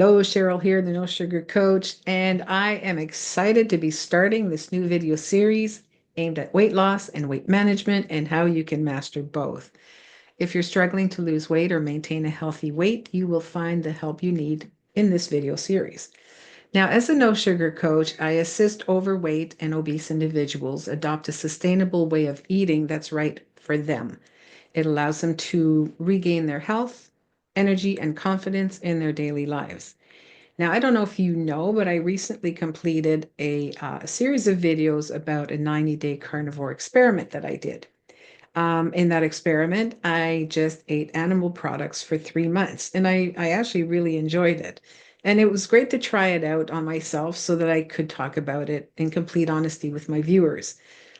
Hello, Cheryl here, the No Sugar Coach, and I am excited to be starting this new video series aimed at weight loss and weight management and how you can master both. If you're struggling to lose weight or maintain a healthy weight, you will find the help you need in this video series. Now, as a No Sugar Coach, I assist overweight and obese individuals adopt a sustainable way of eating that's right for them. It allows them to regain their health, energy, and confidence in their daily lives. Now, I don't know if you know, but I recently completed a series of videos about a 90-day carnivore experiment that I did. In that experiment, I just ate animal products for 3 months, and I actually really enjoyed it. And it was great to try it out on myself so that I could talk about it in complete honesty with my viewers.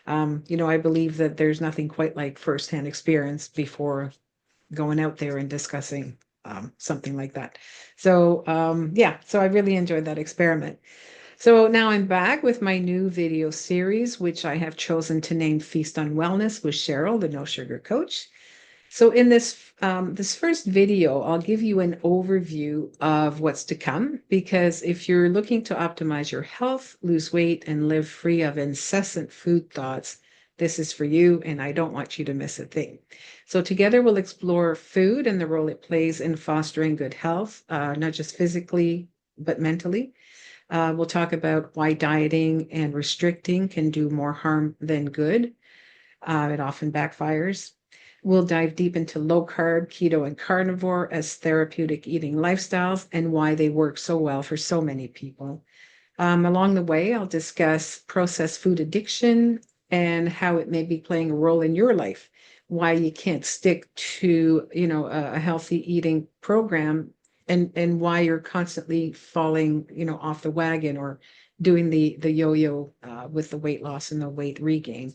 I believe that there's nothing quite like firsthand experience before going out there and discussing something like that. So I really enjoyed that experiment. So now I'm back with my new video series, which I have chosen to name Feast on Wellness with Cheryl, the No Sugar Coach. So in this first video, I'll give you an overview of what's to come, because if you're looking to optimize your health, lose weight, and live free of incessant food thoughts, this is for you, and I don't want you to miss a thing. So together we'll explore food and the role it plays in fostering good health, not just physically, but mentally. We'll talk about why dieting and restricting can do more harm than good. It often backfires. We'll dive deep into low carb, keto, and carnivore as therapeutic eating lifestyles and why they work so well for so many people. Along the way, I'll discuss processed food addiction and how it may be playing a role in your life, why you can't stick to, a healthy eating program, and why you're constantly falling, off the wagon or doing the yo-yo with the weight loss and the weight regain.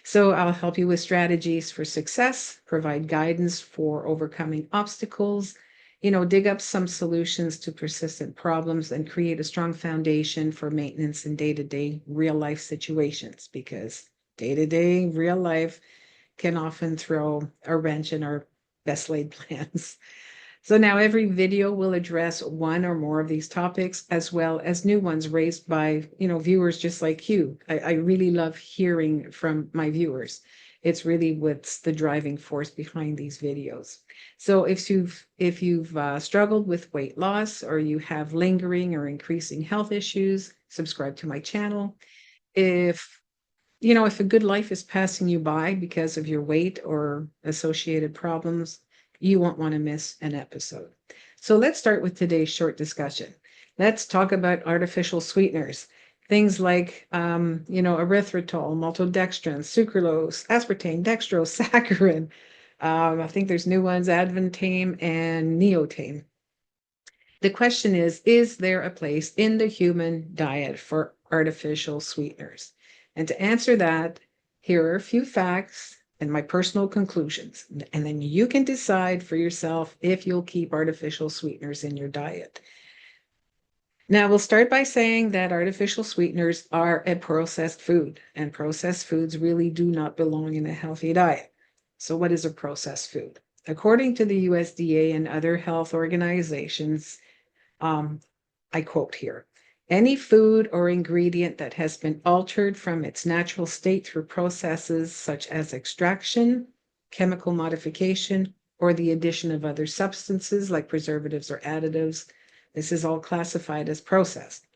So I'll help you with strategies for success, provide guidance for overcoming obstacles, dig up some solutions to persistent problems, and create a strong foundation for maintenance in day-to-day real life situations, because day-to-day real life can often throw a wrench in our best laid plans. So now every video will address one or more of these topics, as well as new ones raised by, viewers just like you. I really love hearing from my viewers. It's really what's the driving force behind these videos. So if you've struggled with weight loss, or you have lingering or increasing health issues, subscribe to my channel. If a good life is passing you by because of your weight or associated problems, you won't want to miss an episode. So let's start with today's short discussion. Let's talk about artificial sweeteners. Things like, erythritol, maltodextrin, sucralose, aspartame, dextrose, saccharin. I think there's new ones, advantame and neotame. The question is there a place in the human diet for artificial sweeteners? And to answer that, here are a few facts and my personal conclusions. And then you can decide for yourself if you'll keep artificial sweeteners in your diet. Now, we'll start by saying that artificial sweeteners are a processed food, and processed foods really do not belong in a healthy diet. So what is a processed food? According to the USDA and other health organizations, I quote here, any food or ingredient that has been altered from its natural state through processes such as extraction, chemical modification, or the addition of other substances like preservatives or additives. This is all classified as processed.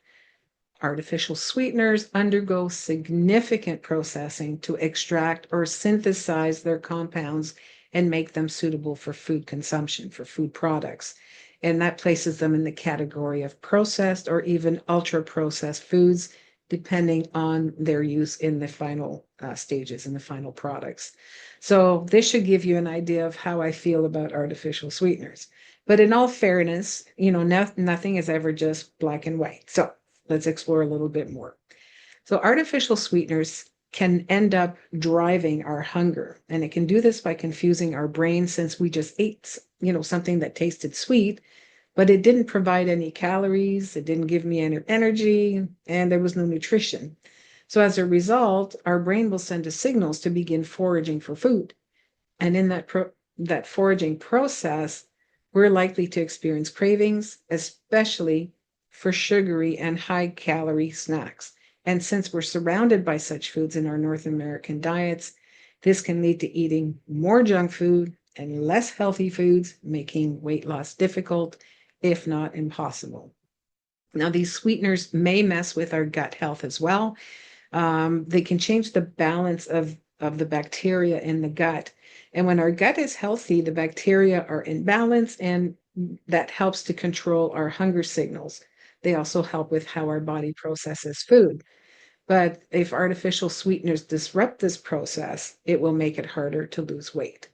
Artificial sweeteners undergo significant processing to extract or synthesize their compounds and make them suitable for food consumption, for food products. And that places them in the category of processed or even ultra-processed foods, depending on their use in the final stages, in the final products. So this should give you an idea of how I feel about artificial sweeteners. But in all fairness, nothing is ever just black and white. So let's explore a little bit more. So artificial sweeteners can end up driving our hunger, and it can do this by confusing our brain, since we just ate, something that tasted sweet, but it didn't provide any calories, it didn't give me any energy, and there was no nutrition. So as a result, our brain will send us signals to begin foraging for food. And in that foraging process, we're likely to experience cravings, especially for sugary and high calorie snacks. And since we're surrounded by such foods in our North American diets, this can lead to eating more junk food and less healthy foods, making weight loss difficult, if not impossible. Now, these sweeteners may mess with our gut health as well. They can change the balance of the bacteria in the gut. And when our gut is healthy, the bacteria are in balance, and that helps to control our hunger signals. They also help with how our body processes food. But if artificial sweeteners disrupt this process, it will make it harder to lose weight.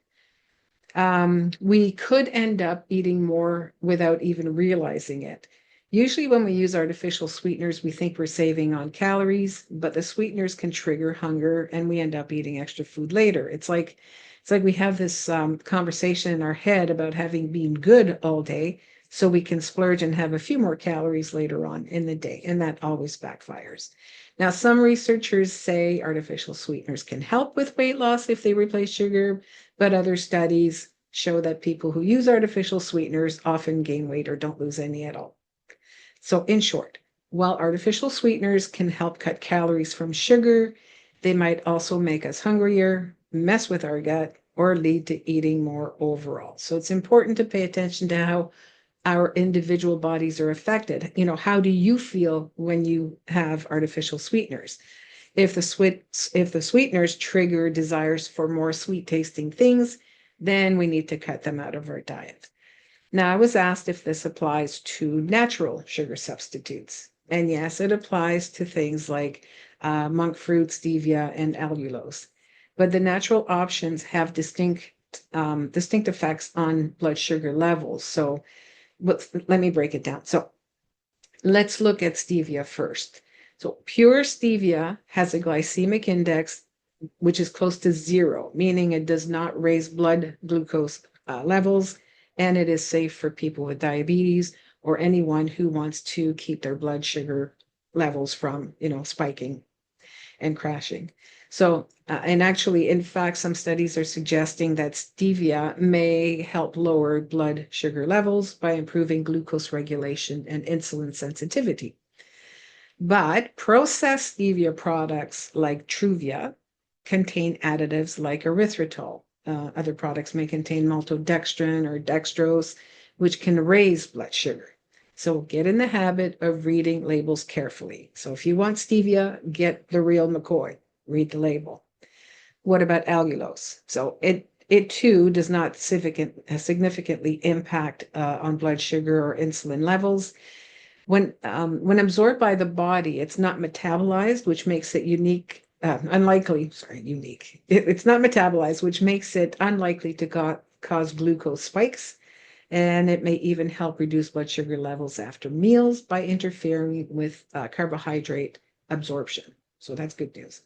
We could end up eating more without even realizing it. Usually, when we use artificial sweeteners, we think we're saving on calories, but the sweeteners can trigger hunger, and we end up eating extra food later. It's like we have this conversation in our head about having been good all day, so we can splurge and have a few more calories later on in the day, and that always backfires. Now, some researchers say artificial sweeteners can help with weight loss if they replace sugar, but other studies show that people who use artificial sweeteners often gain weight or don't lose any at all. So, in short, while artificial sweeteners can help cut calories from sugar, they might also make us hungrier, mess with our gut, or lead to eating more overall. So, it's important to pay attention to how our individual bodies are affected. How do you feel when you have artificial sweeteners? If the sweeteners trigger desires for more sweet tasting things, then we need to cut them out of our diet. Now, I was asked if this applies to natural sugar substitutes. And yes, it applies to things like monk fruit, stevia, and allulose. But the natural options have distinct effects on blood sugar levels. So let me break it down. So let's look at stevia first. So pure stevia has a glycemic index which is close to zero, meaning it does not raise blood glucose levels, and it is safe for people with diabetes or anyone who wants to keep their blood sugar levels from, spiking and crashing. So, and actually, in fact, some studies are suggesting that stevia may help lower blood sugar levels by improving glucose regulation and insulin sensitivity. But processed stevia products like Truvia contain additives like erythritol. Other products may contain maltodextrin or dextrose, which can raise blood sugar. So get in the habit of reading labels carefully. So if you want stevia, get the real McCoy. Read the label. What about allulose? So it too does not significantly impact on blood sugar or insulin levels. When absorbed by the body, it's not metabolized, which makes it unique. Unique. It's not metabolized, which makes it unlikely to cause glucose spikes, and it may even help reduce blood sugar levels after meals by interfering with carbohydrate absorption. So that's good news.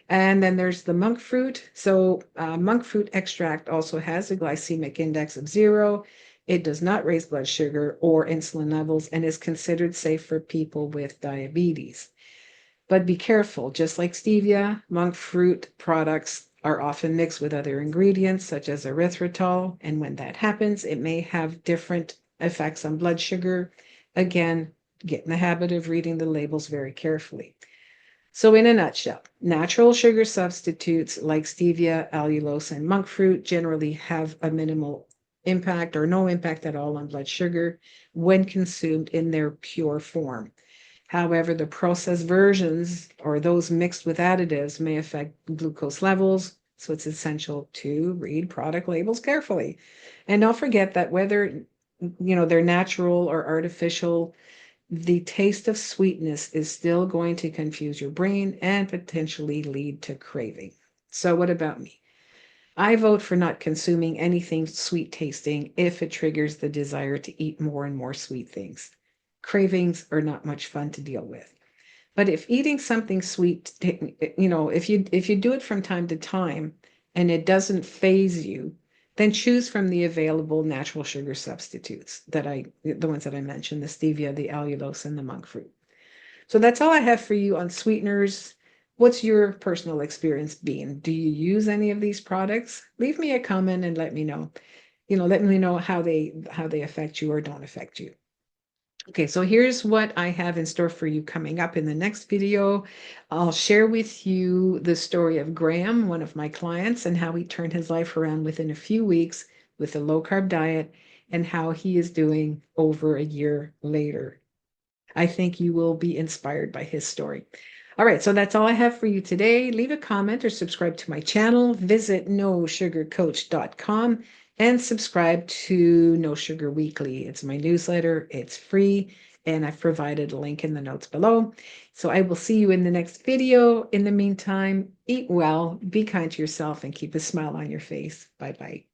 And then there's the monk fruit. So monk fruit extract also has a glycemic index of zero. It does not raise blood sugar or insulin levels and is considered safe for people with diabetes. But be careful, just like stevia, monk fruit products are often mixed with other ingredients such as erythritol. And when that happens, it may have different effects on blood sugar. Again, get in the habit of reading the labels very carefully. So in a nutshell, natural sugar substitutes like stevia, allulose, and monk fruit generally have a minimal impact or no impact at all on blood sugar when consumed in their pure form. However, the processed versions or those mixed with additives may affect glucose levels, so it's essential to read product labels carefully. And don't forget that whether they're natural or artificial, the taste of sweetness is still going to confuse your brain and potentially lead to craving. So, what about me? I vote for not consuming anything sweet tasting if it triggers the desire to eat more and more sweet things. Cravings are not much fun to deal with. But if eating something sweet, if you do it from time to time and it doesn't faze you, then choose from the available natural sugar substitutes the ones that I mentioned, the stevia, the allulose, and the monk fruit. So that's all I have for you on sweeteners. What's your personal experience been? Do you use any of these products? Leave me a comment and let me know. let me know how they affect you or don't affect you. Okay, so here's what I have in store for you coming up in the next video. I'll share with you the story of Graham, one of my clients, and how he turned his life around within a few weeks with a low-carb diet and how he is doing over a year later. I think you will be inspired by his story. All right, so that's all I have for you today. Leave a comment or subscribe to my channel. Visit nosugarcoach.com and subscribe to No Sugar Weekly. It's my newsletter. It's free, and I've provided a link in the notes below. So I will see you in the next video. In the meantime, eat well, be kind to yourself, and keep a smile on your face. Bye-bye.